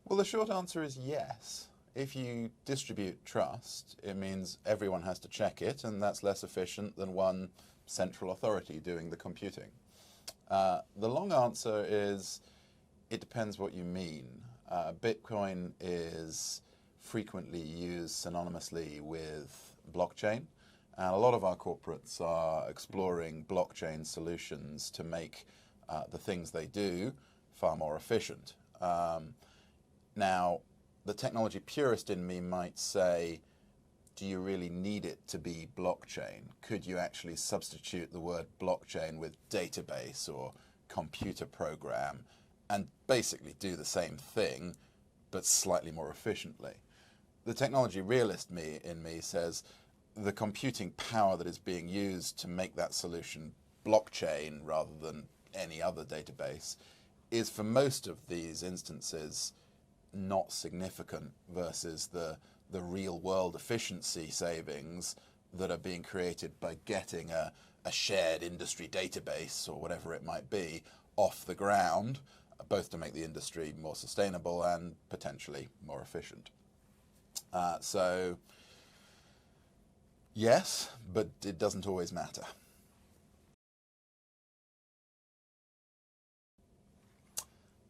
Well, the short answer is yes. If you distribute trust, it means everyone has to check it, and that's less efficient than one central authority doing the computing. The long answer is it depends what you mean. Bitcoin is frequently used synonymously with blockchain, and a lot of our corporates are exploring blockchain solutions to make the things they do far more efficient. Now, the technology purist in me might say, do you really need it to be blockchain? Could you actually substitute the word blockchain with database or computer program and basically do the same thing, but slightly more efficiently? The technology realist in me says the computing power that is being used to make that solution blockchain rather than any other database is, for most of these instances, not significant versus the real world efficiency savings that are being created by getting a shared industry database or whatever it might be off the ground, both to make the industry more sustainable and potentially more efficient. So yes, but it doesn't always matter.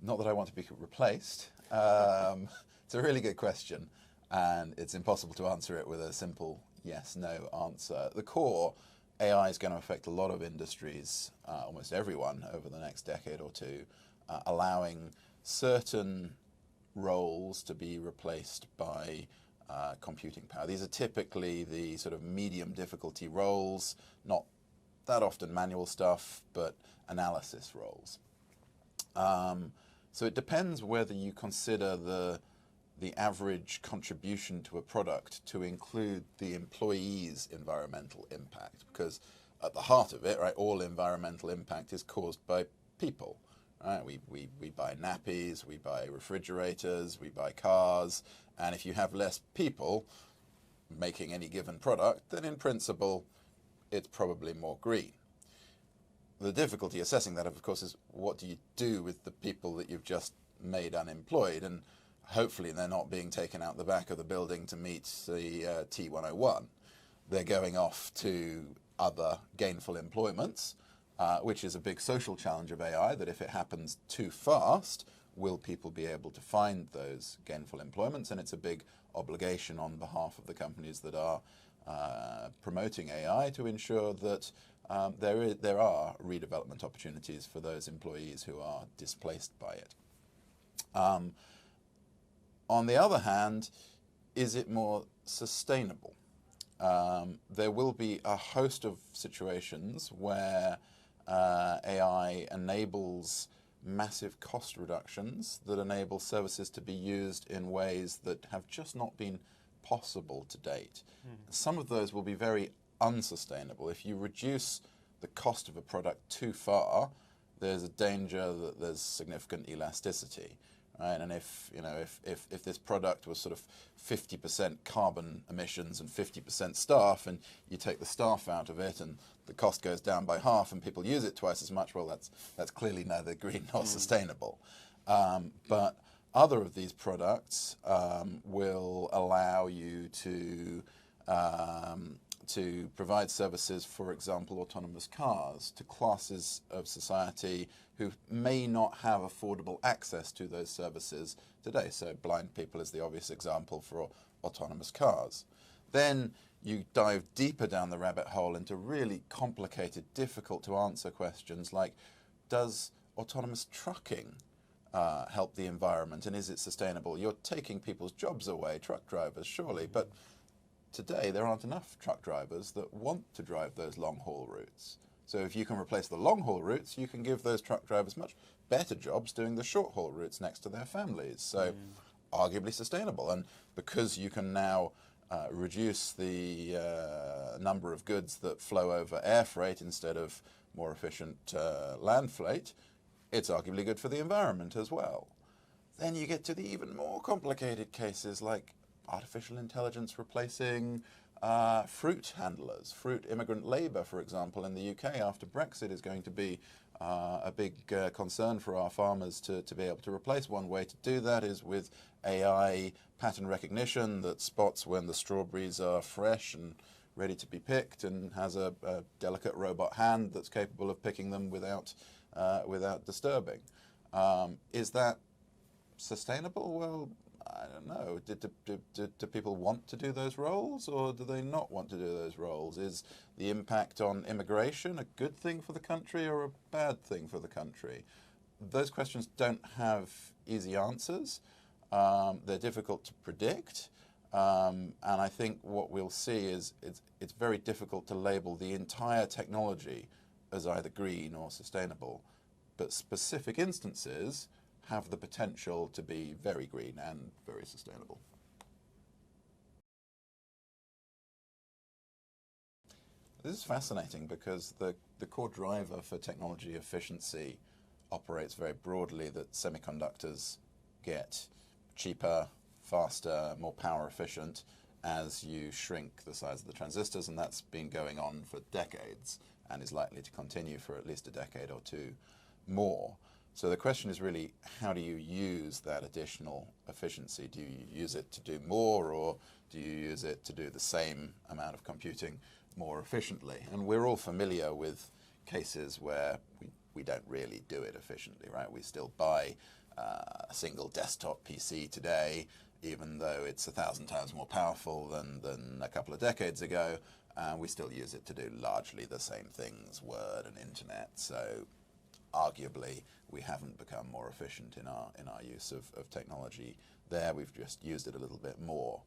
Not that I want to be replaced. It's a really good question, and it's impossible to answer it with a simple yes-no answer. At the core, AI is going to affect a lot of industries, almost everyone, over the next decade or two, allowing certain roles to be replaced by computing power. These are typically the sort of medium difficulty roles, not that often manual stuff, but analysis roles. So it depends whether you consider the average contribution to a product to include the employee's environmental impact, because at the heart of it, right, all environmental impact is caused by people. Right? We buy nappies, we buy refrigerators, we buy cars, and if you have less people making any given product, then in principle it's probably more green. The difficulty assessing that, of course, is what do you do with the people that you've just made unemployed, and hopefully they're not being taken out the back of the building to meet the T101. They're going off to other gainful employments, which is a big social challenge of AI, that if it happens too fast, will people be able to find those gainful employments? And it's a big obligation on behalf of the companies that are promoting AI to ensure that there are redevelopment opportunities for those employees who are displaced by it. On the other hand, is it more sustainable? There will be a host of situations where AI enables massive cost reductions that enable services to be used in ways that have just not been possible to date. Some of those will be very unsustainable. If you reduce the cost of a product too far, there's a danger that there's significant elasticity. Right? And if this product was sort of 50% carbon emissions and 50% staff, and you take the staff out of it and the cost goes down by half and people use it twice as much, well, that's clearly neither green nor sustainable. But other of these products will allow you to provide services, for example, autonomous cars, to classes of society who may not have affordable access to those services today. So blind people is the obvious example for autonomous cars. Then you dive deeper down the rabbit hole into really complicated, difficult to answer questions like, does autonomous trucking help the environment, and is it sustainable? You're taking people's jobs away, truck drivers, surely, but today there aren't enough truck drivers that want to drive those long-haul routes. So if you can replace the long-haul routes, you can give those truck drivers much better jobs doing the short-haul routes next to their families. So arguably sustainable. And because you can now reduce the number of goods that flow over air freight instead of more efficient land freight, it's arguably good for the environment as well. Then you get to the even more complicated cases like artificial intelligence replacing fruit handlers. Fruit immigrant labour, for example, in the UK after Brexit is going to be A big concern for our farmers to be able to replace. One way to do that is with AI pattern recognition that spots when the strawberries are fresh and ready to be picked, and has a delicate robot hand that's capable of picking them without disturbing. Is that sustainable? Well, I don't know. Do people want to do those roles, or do they not want to do those roles? Is the impact on immigration a good thing for the country or a bad thing for the country? Those questions don't have easy answers. They're difficult to predict. And I think what we'll see is it's very difficult to label the entire technology as either green or sustainable. But specific instances have the potential to be very green and very sustainable. This is fascinating because the core driver for technology efficiency operates very broadly, that semiconductors get cheaper, faster, more power efficient as you shrink the size of the transistors, and that's been going on for decades and is likely to continue for at least a decade or two more. So the question is really, how do you use that additional efficiency? Do you use it to do more, or do you use it to do the same amount of computing more efficiently? And we're all familiar with cases where we don't really do it efficiently, right? We still buy a single desktop PC today, even though it's 1,000 times more powerful than a couple of decades ago. We still use it to do largely the same things, Word and Internet. So arguably, we haven't become more efficient in our use of technology there. We've just used it a little bit more.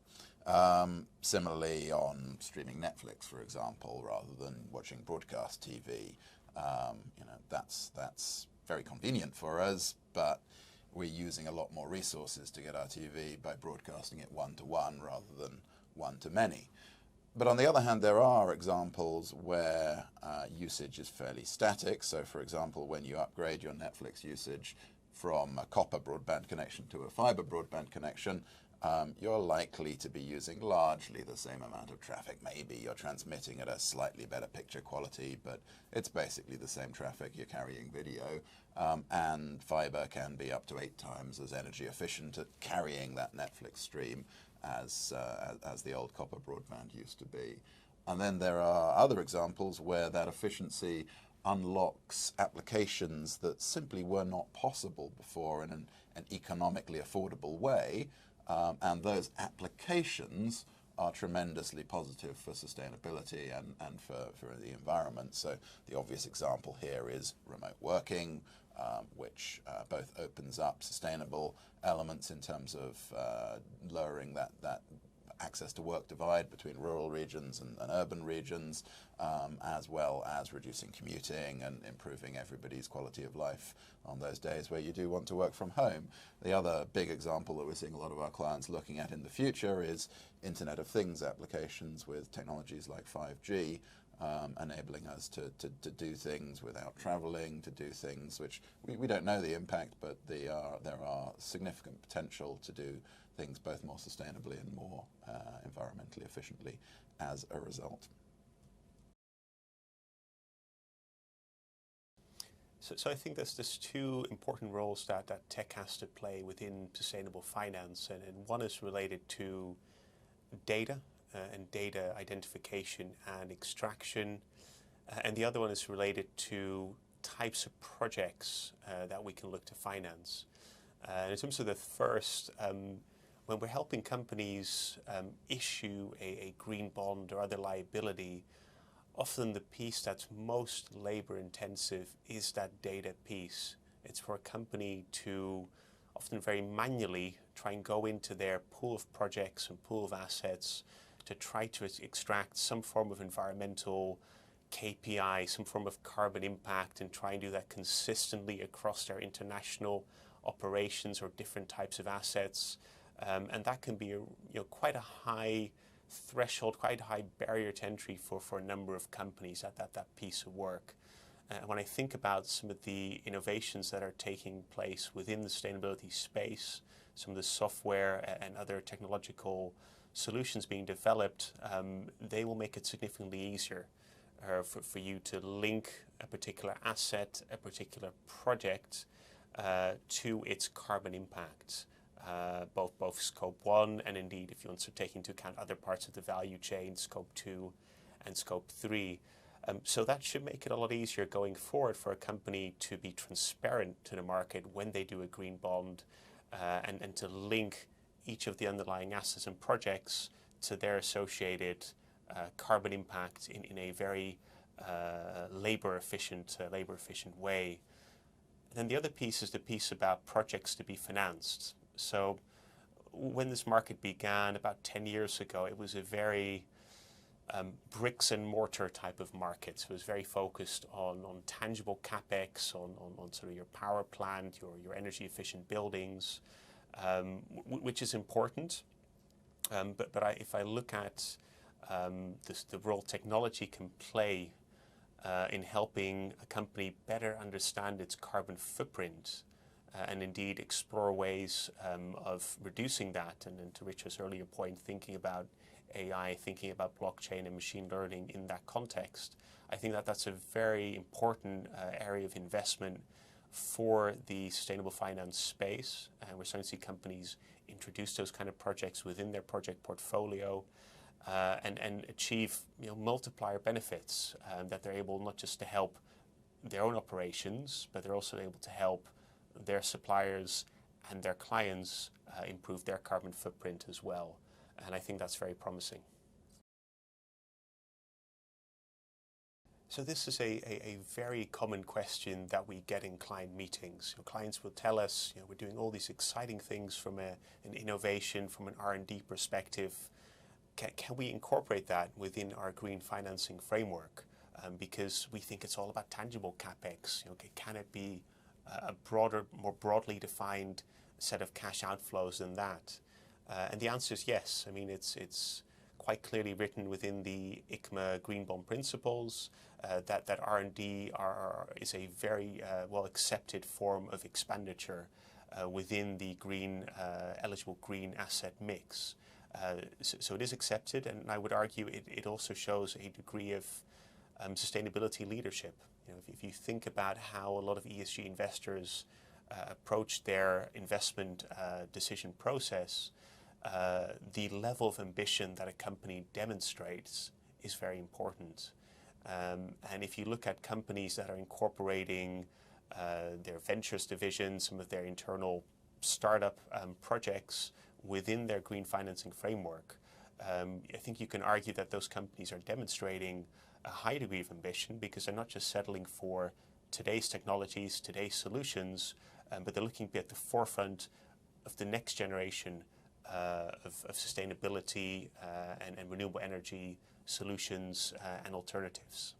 Similarly, on streaming Netflix, for example, rather than watching broadcast TV, that's very convenient for us, but we're using a lot more resources to get our TV by broadcasting it one-to-one rather than one-to-many. But on the other hand, there are examples where usage is fairly static. So, for example, when you upgrade your Netflix usage from a copper broadband connection to a fiber broadband connection, you're likely to be using largely the same amount of traffic. Maybe you're transmitting at a slightly better picture quality, but it's basically the same traffic. You're carrying video, and fiber can be up to 8 times as energy efficient at carrying that Netflix stream as the old copper broadband used to be. And then there are other examples where that efficiency unlocks applications that simply were not possible before in an economically affordable way. And those applications are tremendously positive for sustainability and for the environment. So the obvious example here is remote working, which both opens up sustainable elements in terms of lowering that access to work divide between rural regions and urban regions, as well as reducing commuting and improving everybody's quality of life on those days where you do want to work from home. The other big example that we're seeing a lot of our clients looking at in the future is Internet of Things applications with technologies like 5G, enabling us to do things without traveling, to do things which we don't know the impact, but there are significant potential to do things both more sustainably and more environmentally efficiently as a result. So I think there's 2 important roles that tech has to play within sustainable finance, and one is related to data and data identification and extraction, and the other one is related to types of projects that we can look to finance. In terms of the first, when we're helping companies issue a green bond or other liability, often the piece that's most labor intensive is that data piece. It's for a company to often very manually try and go into their pool of projects and pool of assets to try to extract some form of environmental KPI, some form of carbon impact, and try and do that consistently across their international operations or different types of assets. And that can be quite a high threshold, quite a high barrier to entry for a number of companies at that piece of work. When I think about some of the innovations that are taking place within the sustainability space, some of the software and other technological solutions being developed, they will make it significantly easier for you to link a particular asset, a particular project to its carbon impact, both Scope 1 and indeed, if you want to take into account other parts of the value chain, Scope 2 and Scope 3. So that should make it a lot easier going forward for a company to be transparent to the market when they do a green bond and to link each of the underlying assets and projects to their associated carbon impact in a very labor efficient way. And then the other piece is the piece about projects to be financed. So when this market began about 10 years ago, it was a very bricks and mortar type of market. So it was very focused on tangible capex, on sort of your power plant, your energy efficient buildings, which is important. But if I look at the role technology can play in helping a company better understand its carbon footprint and indeed explore ways of reducing that, and to Richard's earlier point, thinking about AI, thinking about blockchain and machine learning in that context, I think that that's a very important area of investment for the sustainable finance space. And we're starting to see companies introduce those kind of projects within their project portfolio and achieve multiplier benefits that they're able not just to help their own operations, but they're also able to help their suppliers and their clients improve their carbon footprint as well. And I think that's very promising. So this is a very common question that we get in client meetings. Clients will tell us, we're doing all these exciting things from an innovation, from an R&D perspective. Can we incorporate that within our green financing framework? Because we think it's all about tangible capex. Can it be a broader, more broadly defined set of cash outflows than that? And the answer is yes. I mean, it's quite clearly written within the ICMA Green Bond Principles that R&D is a very well accepted form of expenditure within the eligible green asset mix. So it is accepted, and I would argue it also shows a degree of sustainability leadership. If you think about how a lot of ESG investors approach their investment decision process, the level of ambition that a company demonstrates is very important. And if you look at companies that are incorporating their ventures division, some of their internal startup projects within their green financing framework, I think you can argue that those companies are demonstrating a high degree of ambition because they're not just settling for today's technologies, today's solutions, but they're looking to be at the forefront of the next generation of sustainability and renewable energy solutions and alternatives.